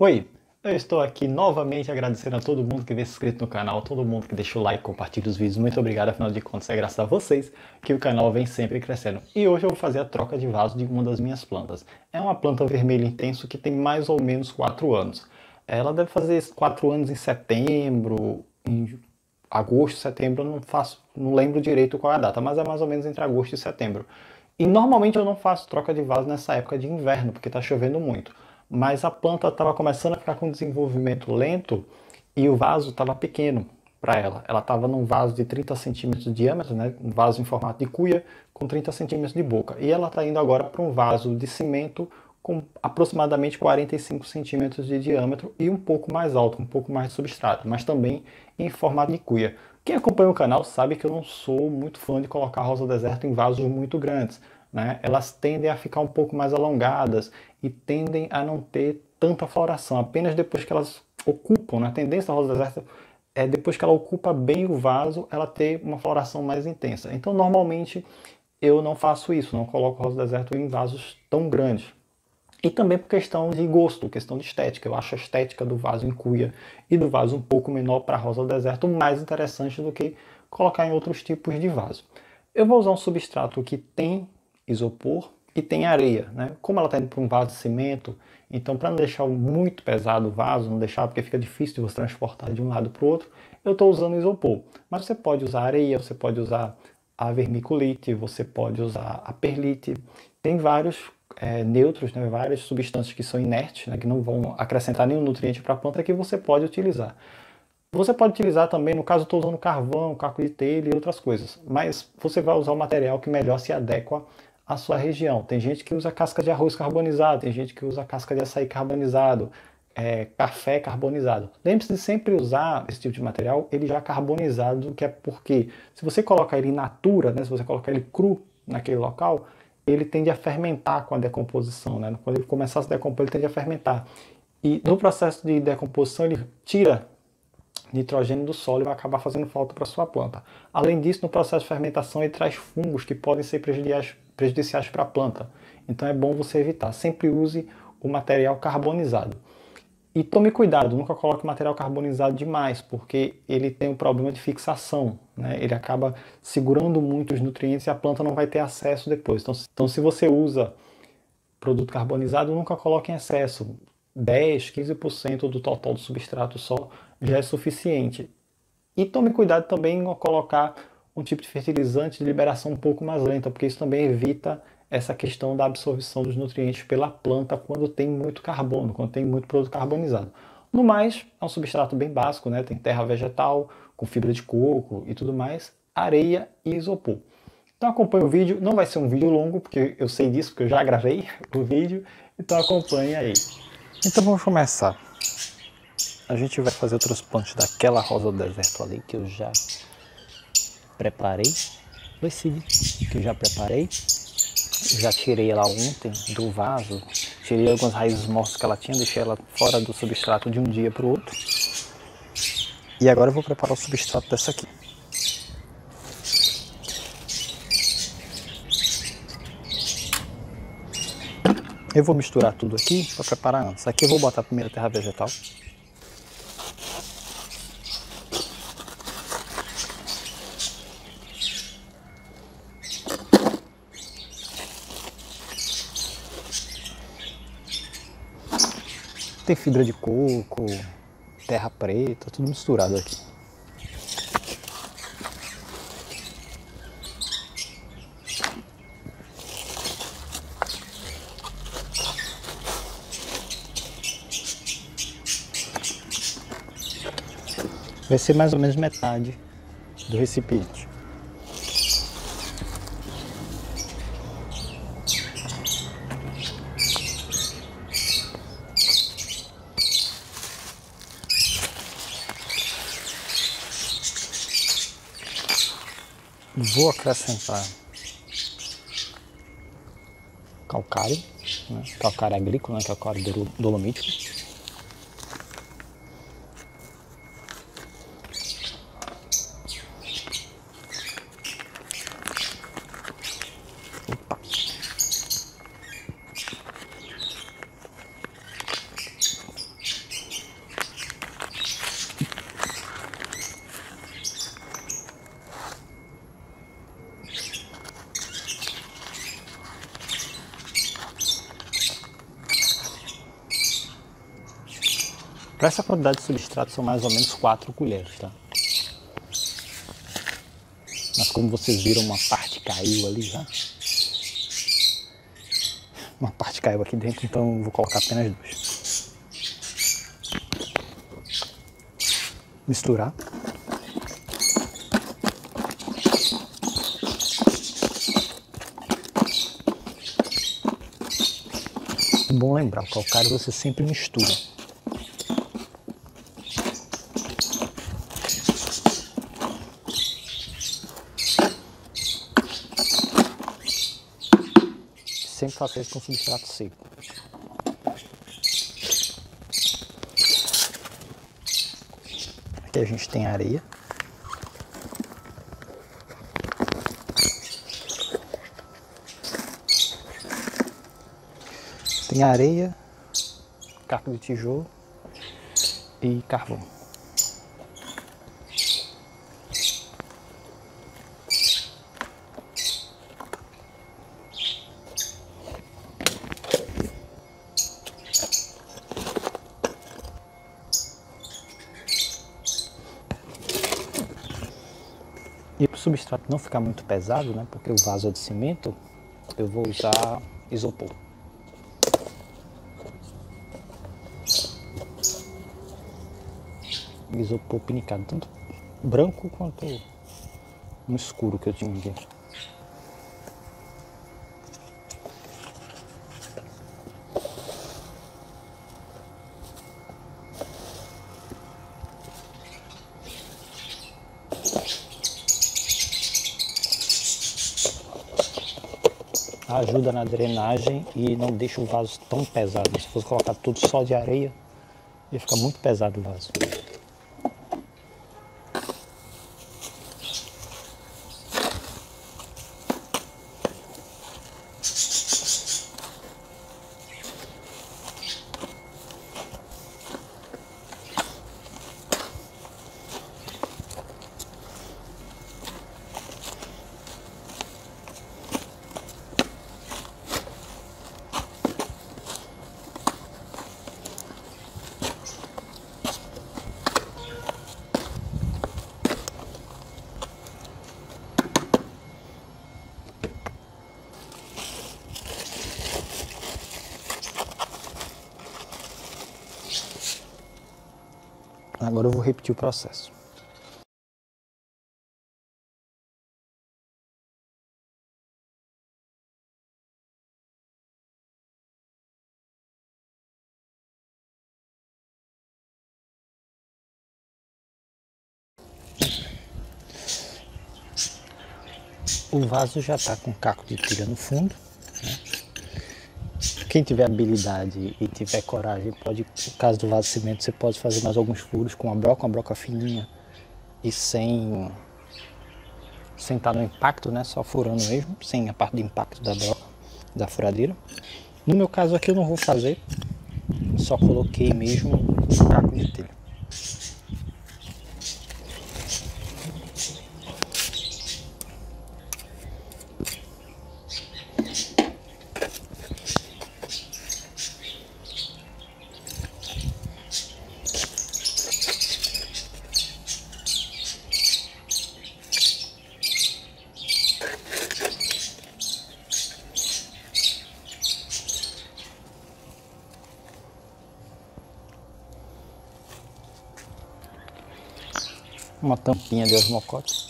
Oi, eu estou aqui novamente agradecendo a todo mundo que vem se inscrito no canal, todo mundo que deixa o like, compartilha os vídeos, muito obrigado, afinal de contas é graças a vocês que o canal vem sempre crescendo. E hoje eu vou fazer a troca de vaso de uma das minhas plantas. É uma planta vermelho intenso que tem mais ou menos 4 anos. Ela deve fazer 4 anos em setembro, em agosto, setembro, eu não lembro direito qual é a data, mas é mais ou menos entre agosto e setembro. E normalmente eu não faço troca de vaso nessa época de inverno, porque está chovendo muito. Mas a planta estava começando a ficar com desenvolvimento lento e o vaso estava pequeno para ela. Ela estava num vaso de 30 centímetros de diâmetro, né? Um vaso em formato de cuia com 30 centímetros de boca. E ela está indo agora para um vaso de cimento com aproximadamente 45 centímetros de diâmetro e um pouco mais alto, um pouco mais de substrato, mas também em formato de cuia. Quem acompanha o canal sabe que eu não sou muito fã de colocar rosa deserto em vasos muito grandes, né? Elas tendem a ficar um pouco mais alongadas e tendem a não ter tanta floração, apenas depois que elas ocupam, né? A tendência da rosa deserta é depois que ela ocupa bem o vaso, ela ter uma floração mais intensa. Então, normalmente, eu não faço isso, não coloco rosa deserto em vasos tão grandes. E também por questão de gosto, questão de estética. Eu acho a estética do vaso em cuia e do vaso um pouco menor para rosa deserto mais interessante do que colocar em outros tipos de vaso. Eu vou usar um substrato que tem isopor e tem areia, né? Como ela está indo para um vaso de cimento, então para não deixar muito pesado o vaso, não deixar porque fica difícil de você transportar de um lado para o outro, eu estou usando isopor. Mas você pode usar areia, você pode usar a vermiculite, você pode usar a perlite, tem vários neutros, né, várias substâncias que são inertes, né, que não vão acrescentar nenhum nutriente para a planta que você pode utilizar. Você pode utilizar também, no caso eu estou usando carvão, caco de telha e outras coisas, mas você vai usar o material que melhor se adequa à sua região. Tem gente que usa casca de arroz carbonizado, tem gente que usa casca de açaí carbonizado, café carbonizado. Lembre-se de sempre usar esse tipo de material, ele já carbonizado, que é porque se você colocar ele in natura, né, se você colocar ele cru naquele local, ele tende a fermentar com a decomposição, né? Quando ele começar a se decompor, ele tende a fermentar. E no processo de decomposição, ele tira nitrogênio do solo e vai acabar fazendo falta para a sua planta. Além disso, no processo de fermentação, ele traz fungos que podem ser prejudiciais para a planta. Então é bom você evitar. Sempre use o material carbonizado. E tome cuidado, nunca coloque material carbonizado demais, porque ele tem um problema de fixação, né? Ele acaba segurando muito os nutrientes e a planta não vai ter acesso depois. Então se você usa produto carbonizado, nunca coloque em excesso. 10, 15% do total do substrato só já é suficiente. E tome cuidado também em colocar um tipo de fertilizante de liberação um pouco mais lenta, porque isso também evita essa questão da absorção dos nutrientes pela planta quando tem muito carbono, quando tem muito produto carbonizado. No mais, é um substrato bem básico, né? Tem terra vegetal, com fibra de coco e tudo mais, areia e isopor. Então acompanhe o vídeo, não vai ser um vídeo longo, porque eu sei disso, porque eu já gravei o vídeo, então acompanhe aí. Então vamos começar. A gente vai fazer o transplante daquela rosa do deserto ali, que eu já preparei. Que eu já preparei. Já tirei ela ontem do vaso, tirei algumas raízes mortas que ela tinha, deixei ela fora do substrato de um dia para o outro. E agora eu vou preparar o substrato dessa aqui. Eu vou misturar tudo aqui para preparar antes. Aqui eu vou botar primeiro a terra vegetal. Tem fibra de coco, terra preta, tudo misturado aqui. Vai ser mais ou menos metade do recipiente. Vou acrescentar calcário, né? Calcário agrícola, né? Calcário dolomítico. Opa. Para essa quantidade de substrato são mais ou menos 4 colheres, tá? Mas como vocês viram, uma parte caiu ali já. Uma parte caiu aqui dentro, então eu vou colocar apenas 2. Misturar. É bom lembrar, o calcário você sempre mistura. Sempre faça isso com substrato seco. Aqui a gente tem areia. Tem areia, caco de tijolo e carvão. E para o substrato não ficar muito pesado, né, porque o vaso é de cimento, eu vou usar isopor. Isopor pinicado, tanto branco quanto no escuro que eu tinha aqui. Ajuda na drenagem e não deixa o vaso tão pesado. Se fosse colocar tudo só de areia, ia ficar muito pesado o vaso. Agora eu vou repetir o processo. O vaso já está com caco de telha no fundo, né? Quem tiver habilidade e tiver coragem, pode, no caso do vaso de cimento, você pode fazer mais alguns furos com uma broca fininha e sem estar no impacto, né? Só furando mesmo, sem a parte do impacto da broca, da furadeira. No meu caso aqui eu não vou fazer, só coloquei mesmo o caco de telha. Uma tampinha de osmocote.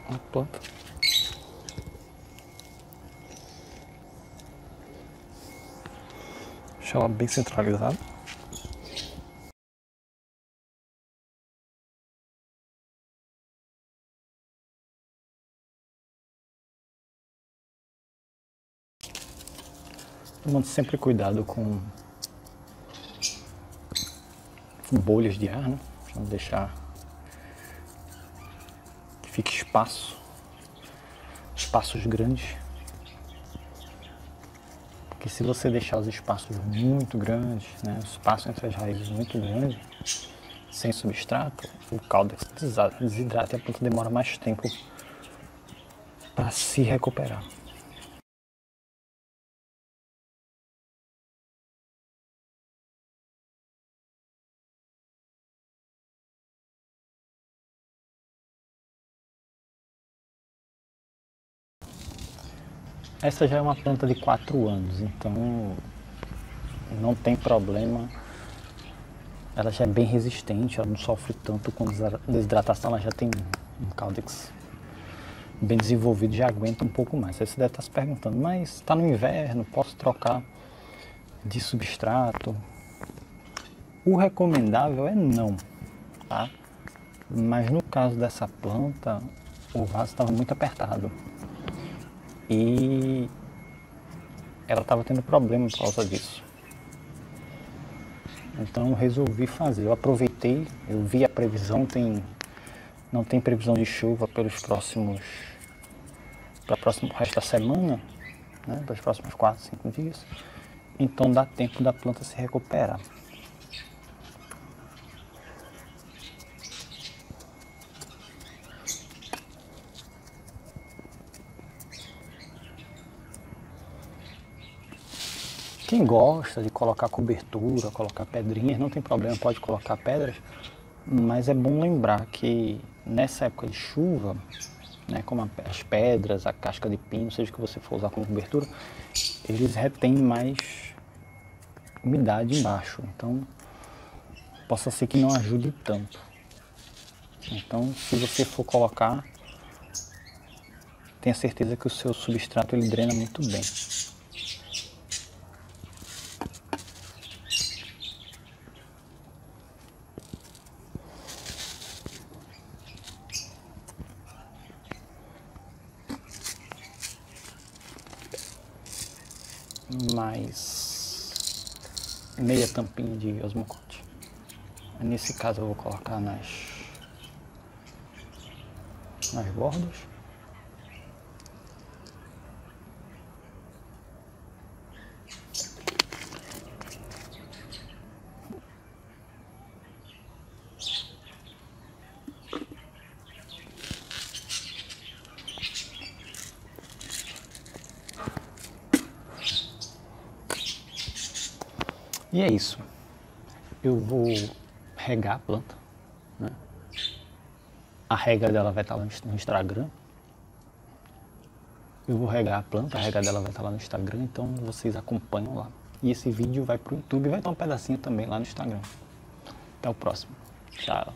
Uma planta. Deixar ela bem centralizada. Tomando sempre cuidado com bolhas de ar, né? Pra não deixar que fique espaços grandes. Porque se você deixar os espaços muito grandes, né, o espaço entre as raízes muito grande, sem substrato, o caudex desidrata e a planta demora mais tempo para se recuperar. Essa já é uma planta de 4 anos, então não tem problema. Ela já é bem resistente, ela não sofre tanto com desidratação, ela já tem um caudex bem desenvolvido, já aguenta um pouco mais. Aí você deve estar se perguntando, mas está no inverno, posso trocar de substrato? O recomendável é não, tá? Mas no caso dessa planta, o vaso estava muito apertado e ela estava tendo problema por causa disso. Então eu resolvi fazer. Eu aproveitei, eu vi a previsão, não tem previsão de chuva para o próximo resto da semana, né, para os próximos 4, 5 dias. Então dá tempo da planta se recuperar. Quem gosta de colocar cobertura, colocar pedrinhas, não tem problema, pode colocar pedras, mas é bom lembrar que nessa época de chuva, né, como as pedras, a casca de pino, seja o que você for usar como cobertura, eles retêm mais umidade embaixo, então possa ser que não ajude tanto. Então, se você for colocar, tenha certeza que o seu substrato ele drena muito bem. Mais meia tampinha de osmocote. Nesse caso eu vou colocar nas bordas. E é isso. Eu vou regar a planta, né? A rega dela vai estar lá no Instagram. Eu vou regar a planta, a rega dela vai estar lá no Instagram, então vocês acompanham lá. E esse vídeo vai pro YouTube e vai ter um pedacinho também lá no Instagram. Até o próximo. Tchau.